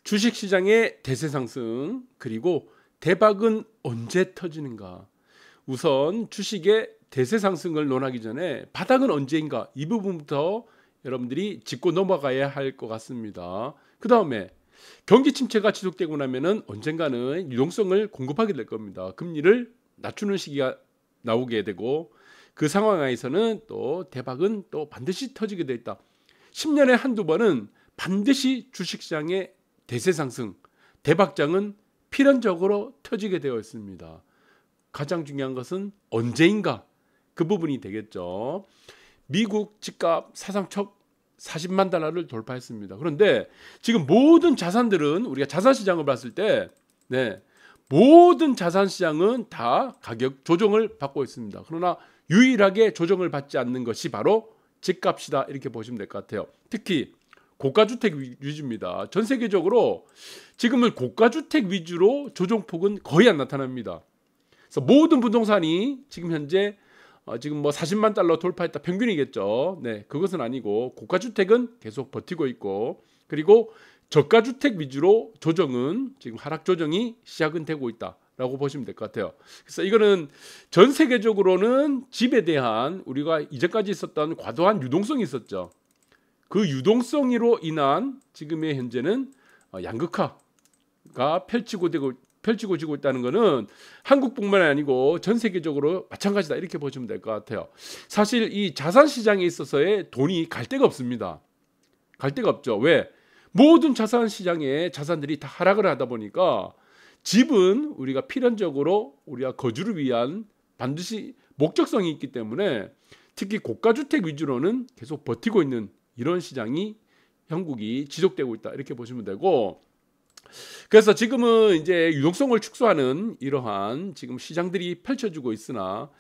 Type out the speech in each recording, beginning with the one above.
주식시장의 대세 상승 그리고 대박은 언제 터지는가. 우선 주식의 대세 상승을 논하기 전에 바닥은 언제인가 이 부분부터 여러분들이 짚고 넘어가야 할 것 같습니다. 그 다음에 경기 침체가 지속되고 나면은 언젠가는 유동성을 공급하게 될 겁니다. 금리를 낮추는 시기가 나오게 되고 그 상황에서는 또 대박은 또 반드시 터지게 돼 있다. 10년에 한두 번은 반드시 주식시장의 대세 상승, 대박장은 필연적으로 터지게 되어 있습니다. 가장 중요한 것은 언제인가 그 부분이 되겠죠. 미국 집값 사상 첫 40만 달러를 돌파했습니다. 그런데 지금 모든 자산들은 우리가 자산시장을 봤을 때 모든 자산시장은 다 가격 조정을 받고 있습니다. 그러나 유일하게 조정을 받지 않는 것이 바로 집값이다 이렇게 보시면 될 것 같아요. 특히 고가주택 위주입니다. 전 세계적으로 지금은 고가주택 위주로 조정폭은 거의 안 나타납니다. 그래서 모든 부동산이 지금 현재 지금 뭐 40만 달러 돌파했다 평균이겠죠. 그것은 아니고 고가주택은 계속 버티고 있고 그리고 저가주택 위주로 조정은 지금 하락 조정이 시작은 되고 있다라고 보시면 될 것 같아요. 그래서 이거는 전 세계적으로는 집에 대한 우리가 이전까지 있었던 과도한 유동성이 있었죠. 그 유동성으로 인한 지금의 현재는 양극화가 펼치고 있다는 것은 한국뿐만 아니고 전 세계적으로 마찬가지다 이렇게 보시면 될 것 같아요. 사실 이 자산 시장에 있어서의 돈이 갈 데가 없습니다. 갈 데가 없죠. 왜? 모든 자산 시장에 자산들이 다 하락을 하다 보니까 집은 우리가 필연적으로 우리가 거주를 위한 반드시 목적성이 있기 때문에 특히 고가주택 위주로는 계속 버티고 있는 이런 시장이 형국이 지속되고 있다 이렇게 보시면 되고, 그래서 지금은 이제 유동성을 축소하는 이러한 지금 시장들이 펼쳐지고 있으나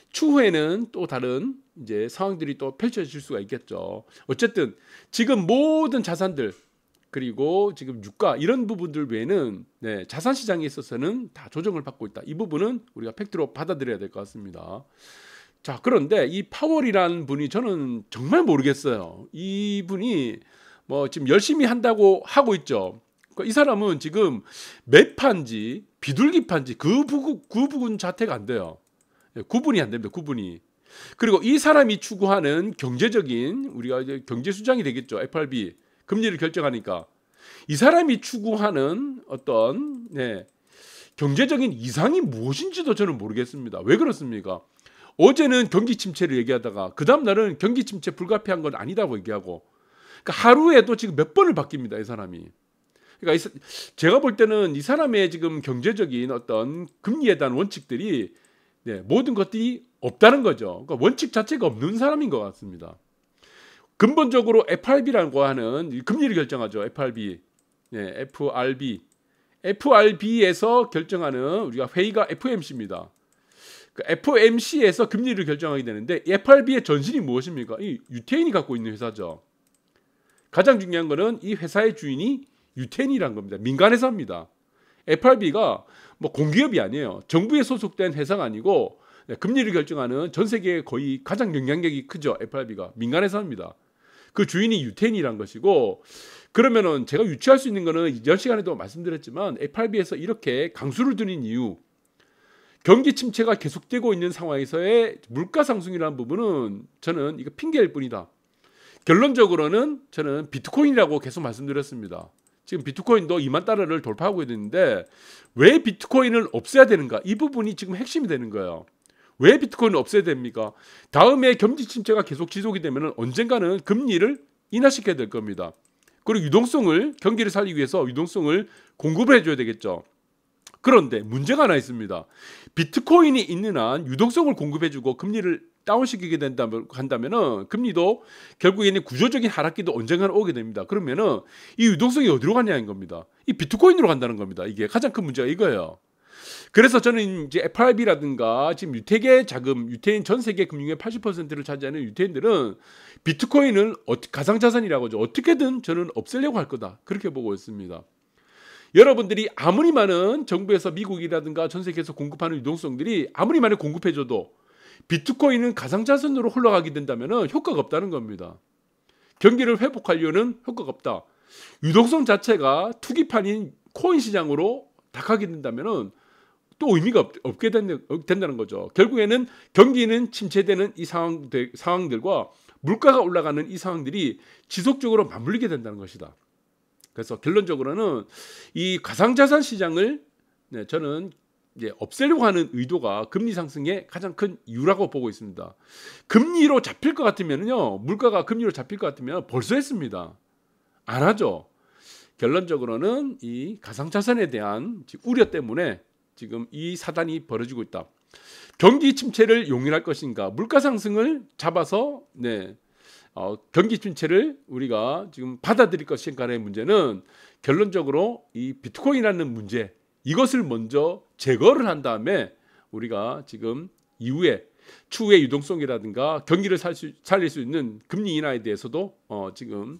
추후에는 또 다른 이제 상황들이 또 펼쳐질 수가 있겠죠. 어쨌든 지금 모든 자산들 그리고 지금 유가 이런 부분들 외에는 자산 시장에 있어서는 다 조정을 받고 있다. 이 부분은 우리가 팩트로 받아들여야 될 것 같습니다. 자, 그런데 이 파월이라는 분이 저는 정말 모르겠어요. 이 분이 뭐 지금 열심히 한다고 하고 있죠. 이 사람은 지금 매파인지 비둘기파인지 그 부분 자체가 안 돼요. 구분이 안 됩니다. 구분이. 그리고 이 사람이 추구하는 경제적인 우리가 이제 경제 수장이 되겠죠. FRB 금리를 결정하니까 이 사람이 추구하는 어떤 경제적인 이상이 무엇인지도 저는 모르겠습니다. 왜 그렇습니까? 어제는 경기 침체를 얘기하다가 그 다음 날은 경기 침체 불가피한 건 아니다고 얘기하고, 그러니까 하루에도 지금 몇 번을 바뀝니다. 이 사람이. 그러니까 제가 볼 때는 이 사람의 지금 경제적인 어떤 금리에 대한 원칙들이 모든 것들이 없다는 거죠. 그러니까 원칙 자체가 없는 사람인 것 같습니다. 근본적으로 FRB라고 하는 금리를 결정하죠. FRB, FRB에서 결정하는 우리가 회의가 FOMC입니다. 그 FOMC에서 금리를 결정하게 되는데 FRB의 전신이 무엇입니까? 이 유태인이 갖고 있는 회사죠. 가장 중요한 거는 이 회사의 주인이 유태인이란 겁니다. 민간회사입니다. FRB가 뭐 공기업이 아니에요. 정부에 소속된 회사가 아니고 금리를 결정하는 전 세계에 거의 가장 영향력이 크죠. FRB가 민간회사입니다. 그 주인이 유태인이란 것이고, 그러면은 제가 유추할 수 있는 거는 이전 시간에도 말씀드렸지만 FRB에서 이렇게 강수를 두는 이유, 경기 침체가 계속되고 있는 상황에서의 물가 상승이라는 부분은 저는 이거 핑계일 뿐이다. 결론적으로는 저는 비트코인이라고 계속 말씀드렸습니다. 지금 비트코인도 2만 달러를 돌파하고 있는데 왜 비트코인을 없애야 되는가? 이 부분이 지금 핵심이 되는 거예요. 왜 비트코인을 없애야 됩니까? 다음에 경기 침체가 계속 지속이 되면 언젠가는 금리를 인하시켜야 될 겁니다. 그리고 유동성을, 경기를 살리기 위해서 유동성을 공급을 해줘야 되겠죠. 그런데 문제가 하나 있습니다. 비트코인이 있는 한 유동성을 공급해주고 금리를 다운시키게 한다면은 금리도 결국에는 구조적인 하락기도 언젠가는 오게 됩니다. 그러면은 이 유동성이 어디로 가냐는 겁니다. 이 비트코인으로 간다는 겁니다. 이게 가장 큰 문제가 이거예요. 그래서 저는 이제 FRB라든가 지금 유태계 자금, 유태인 전 세계 금융의 80%를 차지하는 유태인들은 비트코인을 가상자산이라고 하죠. 어떻게든 저는 없애려고 할 거다. 그렇게 보고 있습니다. 여러분들이 아무리 많은 정부에서 미국이라든가 전 세계에서 공급하는 유동성들이 아무리 많이 공급해줘도 비트코인은 가상자산으로 흘러가게 된다면 효과가 없다는 겁니다. 경기를 회복하려는 효과가 없다. 유동성 자체가 투기판인 코인 시장으로 닥하게 된다면은 또 의미가 없게 된다는 거죠. 결국에는 경기는 침체되는 이 상황들과 물가가 올라가는 이 상황들이 지속적으로 맞물리게 된다는 것이다. 그래서 결론적으로는 이 가상자산 시장을 저는 이제 없애려고 하는 의도가 금리 상승의 가장 큰 이유라고 보고 있습니다. 금리로 잡힐 것 같으면요, 물가가 금리로 잡힐 것 같으면 벌써 했습니다. 안 하죠. 결론적으로는 이 가상자산에 대한 우려 때문에 지금 이 사단이 벌어지고 있다. 경기 침체를 용인할 것인가, 물가 상승을 잡아서 경기 침체를 우리가 지금 받아들일 것인가의 문제는 결론적으로 이 비트코인이라는 문제, 이것을 먼저 제거를 한 다음에 우리가 지금 이후에 추후의 유동성이라든가 경기를 살릴 수 있는 금리 인하에 대해서도 지금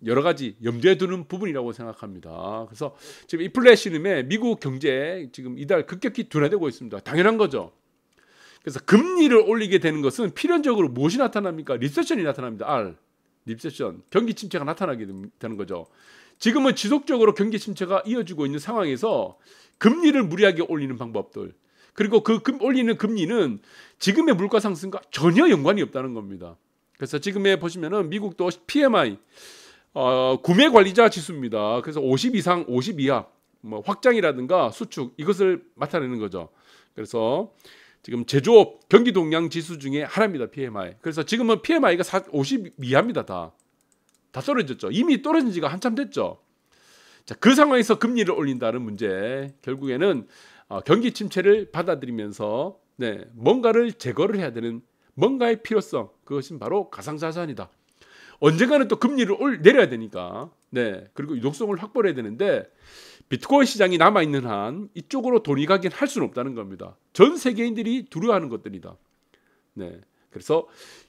여러 가지 염두에 두는 부분이라고 생각합니다. 그래서 지금 인플레이션임에 미국 경제 지금 이달 급격히 둔화되고 있습니다. 당연한 거죠. 그래서 금리를 올리게 되는 것은 필연적으로 무엇이 나타납니까? 리세션이 나타납니다. 리세션, 경기 침체가 나타나게 되는 거죠. 지금은 지속적으로 경기 침체가 이어지고 있는 상황에서 금리를 무리하게 올리는 방법들, 그리고 올리는 금리는 지금의 물가 상승과 전혀 연관이 없다는 겁니다. 그래서 지금에 보시면은 미국도 PMI 구매 관리자 지수입니다. 그래서 50 이상, 50 이하, 뭐 확장이라든가 수축, 이것을 나타내는 거죠. 그래서 지금 제조업 경기 동향 지수 중에 하나입니다. PMI. 그래서 지금은 PMI가 50 이하입니다. 다 떨어졌죠. 이미 떨어진 지가 한참 됐죠. 자, 그 상황에서 금리를 올린다는 문제, 결국에는 경기 침체를 받아들이면서 뭔가를 제거를 해야 되는 뭔가의 필요성, 그것은 바로 가상자산이다. 언젠가는 또 금리를 내려야 되니까, 그리고 유동성을 확보해야 되는데 비트코인 시장이 남아있는 한 이쪽으로 돈이 가긴 할 수는 없다는 겁니다. 전 세계인들이 두려워하는 것들이다. 그래서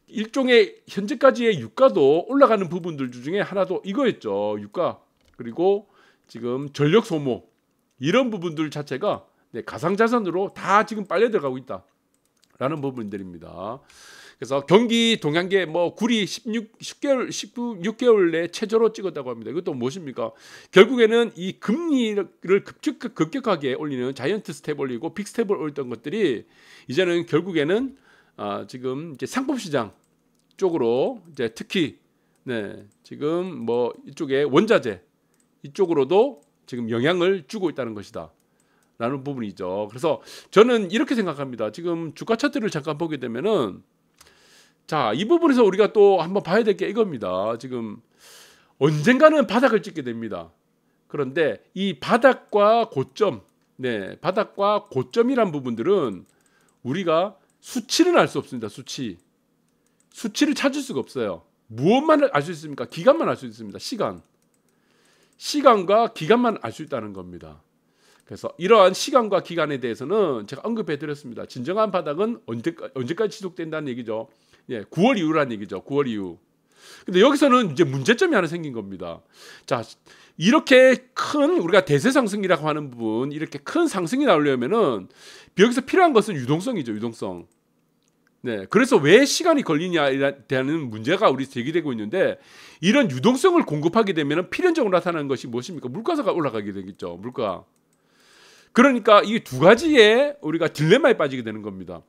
일종의 현재까지의 유가도 올라가는 부분들 중에 하나도 이거였죠. 유가, 그리고 지금 전력 소모, 이런 부분들 자체가 가상자산으로 다 지금 빨려 들어가고 있다라는 부분들입니다. 그래서 경기 동향계 구리 16개월 내 최저로 찍었다고 합니다. 이것도 무엇입니까? 결국에는 이 금리를 급격하게 올리는 자이언트 스텝 올리고 빅 스텝을 올렸던 것들이 이제는 결국에는 지금 이제 상품 시장 쪽으로 이제 특히 지금 이쪽에 원자재 이쪽으로도 지금 영향을 주고 있다는 것이다 라는 부분이죠. 그래서 저는 이렇게 생각합니다. 지금 주가 차트를 잠깐 보게 되면은, 자, 이 부분에서 우리가 또 한번 봐야 될 게 이겁니다. 지금 언젠가는 바닥을 찍게 됩니다. 그런데 이 바닥과 고점, 바닥과 고점이란 부분들은 우리가 수치는 알 수 없습니다. 수치를 찾을 수가 없어요. 무엇만 알 수 있습니까? 기간만 알 수 있습니다. 시간과 기간만 알 수 있다는 겁니다. 그래서 이러한 시간과 기간에 대해서는 제가 언급해 드렸습니다. 진정한 바닥은 언제까지 지속된다는 얘기죠. 9월 이후라는 얘기죠. 9월 이후. 근데 여기서는 이제 문제점이 하나 생긴 겁니다. 자, 이렇게 큰 우리가 대세 상승이라고 하는 부분, 이렇게 큰 상승이 나오려면은 여기서 필요한 것은 유동성이죠. 유동성. 그래서 왜 시간이 걸리냐에 대한 문제가 우리 제기되고 있는데, 이런 유동성을 공급하게 되면 필연적으로 나타나는 것이 무엇입니까? 물가가 올라가게 되겠죠. 물가. 그러니까 이 두 가지의 우리가 딜레마에 빠지게 되는 겁니다.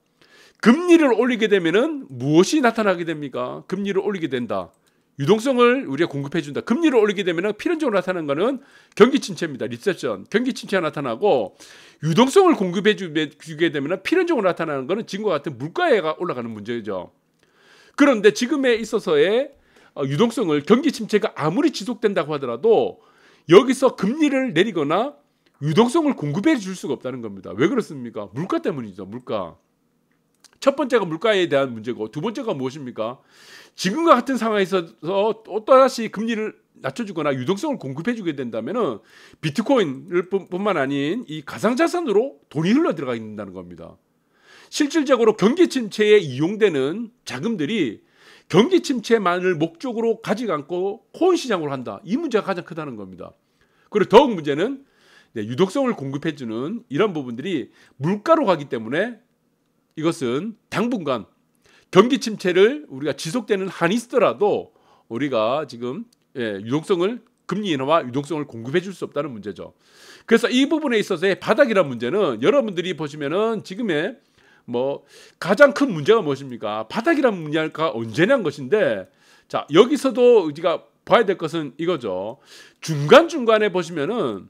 금리를 올리게 되면은 무엇이 나타나게 됩니까? 금리를 올리게 된다. 유동성을 우리가 공급해 준다. 금리를 올리게 되면 필연적으로 나타나는 것은 경기 침체입니다. 리세션, 경기 침체가 나타나고, 유동성을 공급해 주게 되면 필연적으로 나타나는 것은 지금과 같은 물가가 올라가는 문제죠. 그런데 지금에 있어서의 유동성을, 경기 침체가 아무리 지속된다고 하더라도 여기서 금리를 내리거나 유동성을 공급해 줄 수가 없다는 겁니다. 왜 그렇습니까? 물가 때문이죠. 물가. 첫 번째가 물가에 대한 문제고, 두 번째가 무엇입니까? 지금과 같은 상황에서 또다시 금리를 낮춰주거나 유동성을 공급해주게 된다면 비트코인을 뿐만 아닌 이 가상자산으로 돈이 흘러 들어가 있다는 겁니다. 실질적으로 경기 침체에 이용되는 자금들이 경기 침체만을 목적으로 가지고 않고 코인 시장으로 한다. 이 문제가 가장 크다는 겁니다. 그리고 더욱 문제는 유동성을 공급해주는 이런 부분들이 물가로 가기 때문에 이것은 당분간 경기 침체를 우리가 지속되는 한이 있더라도 우리가 지금 유동성을 금리 인하와 유동성을 공급해 줄 수 없다는 문제죠. 그래서 이 부분에 있어서의 바닥이라는 문제는 여러분들이 보시면은 지금의 뭐 가장 큰 문제가 무엇입니까? 바닥이라는 문제가 언제냐는 것인데, 자 여기서도 우리가 봐야 될 것은 이거죠. 중간중간에 보시면은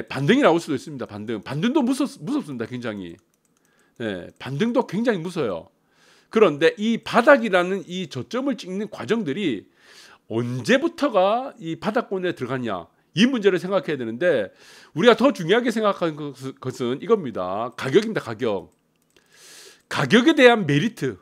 반등이 나올 수도 있습니다. 반등도 무섭습니다. 굉장히. 반등도 굉장히 무서워요. 그런데 이 바닥이라는 이 저점을 찍는 과정들이 언제부터가 이 바닥권에 들어갔냐, 이 문제를 생각해야 되는데, 우리가 더 중요하게 생각하는 것은 이겁니다. 가격입니다. 가격에 대한 메리트,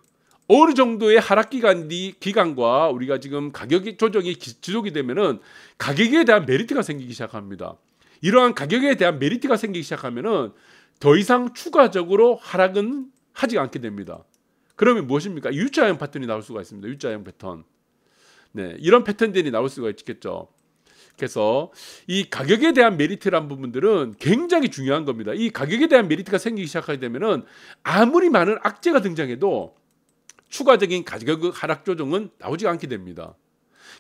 어느 정도의 하락 기간과 우리가 지금 가격 조정이 지속이 되면은 가격에 대한 메리트가 생기기 시작합니다. 이러한 가격에 대한 메리트가 생기기 시작하면은 더 이상 추가적으로 하락은 하지 않게 됩니다. 그러면 무엇입니까? U자형 패턴이 나올 수가 있습니다. U자형 패턴. 이런 패턴들이 나올 수가 있겠죠. 그래서 이 가격에 대한 메리트란 부분들은 굉장히 중요한 겁니다. 이 가격에 대한 메리트가 생기기 시작하게 되면은 아무리 많은 악재가 등장해도 추가적인 가격 하락 조정은 나오지 않게 됩니다.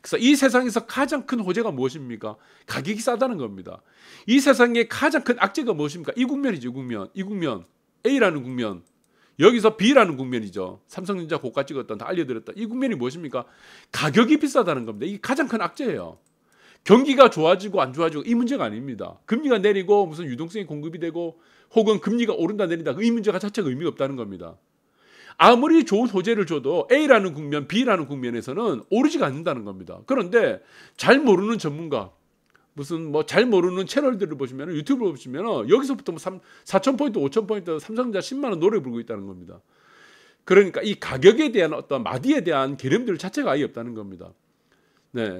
그래서 이 세상에서 가장 큰 호재가 무엇입니까? 가격이 싸다는 겁니다. 이 세상의 가장 큰 악재가 무엇입니까? 이 국면이죠. 이 국면. A라는 국면. 여기서 B라는 국면이죠. 삼성전자 고가 찍었던, 다 알려드렸던 이 국면이 무엇입니까? 가격이 비싸다는 겁니다. 이게 가장 큰 악재예요. 경기가 좋아지고 안 좋아지고 이 문제가 아닙니다. 금리가 내리고 무슨 유동성이 공급이 되고 혹은 금리가 오른다 내린다, 이 문제가 자체가 의미가 없다는 겁니다. 아무리 좋은 호재를 줘도 A라는 국면, B라는 국면에서는 오르지가 않는다는 겁니다. 그런데 잘 모르는 전문가, 무슨 뭐 잘 모르는 채널들을 보시면, 유튜브를 보시면 여기서부터 뭐 4,000포인트, 5,000포인트 삼성전자 10만 원 노래 부르고 있다는 겁니다. 그러니까 이 가격에 대한 어떤 마디에 대한 개념들 자체가 아예 없다는 겁니다.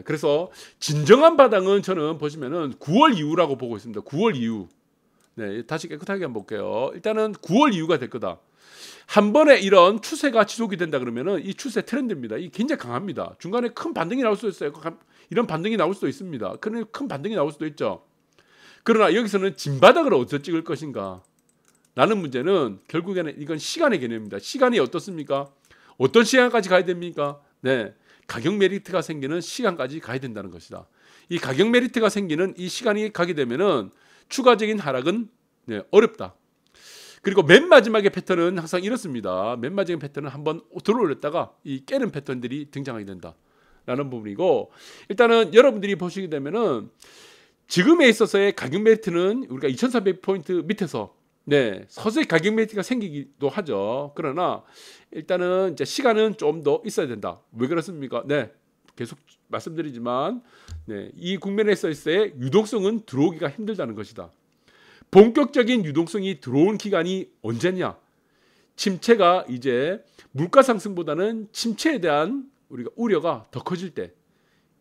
그래서 진정한 바닥은 저는 보시면은 9월 이후라고 보고 있습니다. 9월 이후. 다시 깨끗하게 한번 볼게요. 일단은 9월 이후가 될 거다. 한 번에 이런 추세가 지속이 된다 그러면은 이 추세 트렌드입니다. 이 굉장히 강합니다. 중간에 큰 반등이 나올 수도 있어요. 이런 반등이 나올 수도 있습니다. 큰 반등이 나올 수도 있죠. 그러나 여기서는 진바닥을 어디서 찍을 것인가 라는 문제는 결국에는 이건 시간의 개념입니다. 시간이 어떻습니까? 어떤 시간까지 가야 됩니까? 가격 메리트가 생기는 시간까지 가야 된다는 것이다. 이 가격 메리트가 생기는 이 시간이 가게 되면은 추가적인 하락은 어렵다. 그리고 맨 마지막의 패턴은 항상 이렇습니다. 맨 마지막 패턴은 한번 들어올렸다가 이 깨는 패턴들이 등장하게 된다라는 부분이고, 일단은 여러분들이 보시게 되면은 지금에 있어서의 가격 메리트는 우리가 2,400포인트 밑에서 서서히 가격 메리트가 생기기도 하죠. 그러나 일단은 이제 시간은 좀 더 있어야 된다. 왜 그렇습니까? 계속 말씀드리지만 이 국면에서의 유동성은 들어오기가 힘들다는 것이다. 본격적인 유동성이 들어온 기간이 언제냐? 침체가 이제 물가 상승보다는 침체에 대한 우리가 우려가 더 커질 때,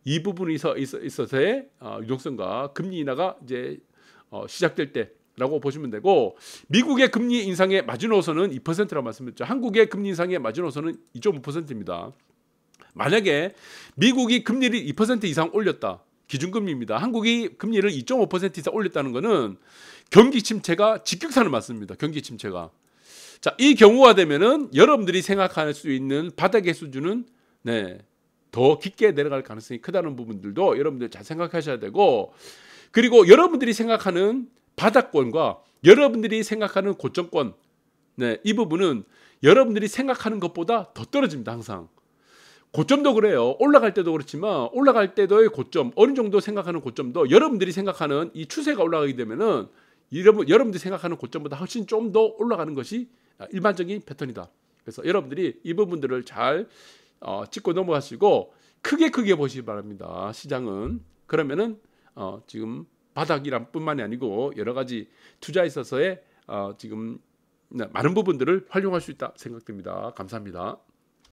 이 부분이 있어서의 유동성과 금리 인하가 이제 시작될 때라고 보시면 되고, 미국의 금리 인상의 마지노선은 2%라고 말씀드렸죠. 한국의 금리 인상의 마지노선은 2.5%입니다. 만약에 미국이 금리를 2% 이상 올렸다. 기준금리입니다. 한국이 금리를 2.5% 이상 올렸다는 것은 경기 침체가 직격탄을 맞습니다. 경기 침체가. 자, 이 경우가 되면은 여러분들이 생각할 수 있는 바닥의 수준은 더 깊게 내려갈 가능성이 크다는 부분들도 여러분들 잘 생각하셔야 되고, 그리고 여러분들이 생각하는 바닥권과 여러분들이 생각하는 고점권, 이 부분은 여러분들이 생각하는 것보다 더 떨어집니다. 항상. 고점도 그래요. 올라갈 때도 그렇지만 올라갈 때도의 고점, 어느 정도 생각하는 고점도 여러분들이 생각하는 이 추세가 올라가게 되면은 여러분들이 생각하는 고점보다 훨씬 좀 더 올라가는 것이 일반적인 패턴이다. 그래서 여러분들이 이 부분들을 잘 짚고 넘어가시고 크게 보시기 바랍니다. 시장은. 그러면은 지금 바닥이란 뿐만이 아니고 여러 가지 투자에 있어서의 지금 많은 부분들을 활용할 수 있다 생각됩니다. 감사합니다.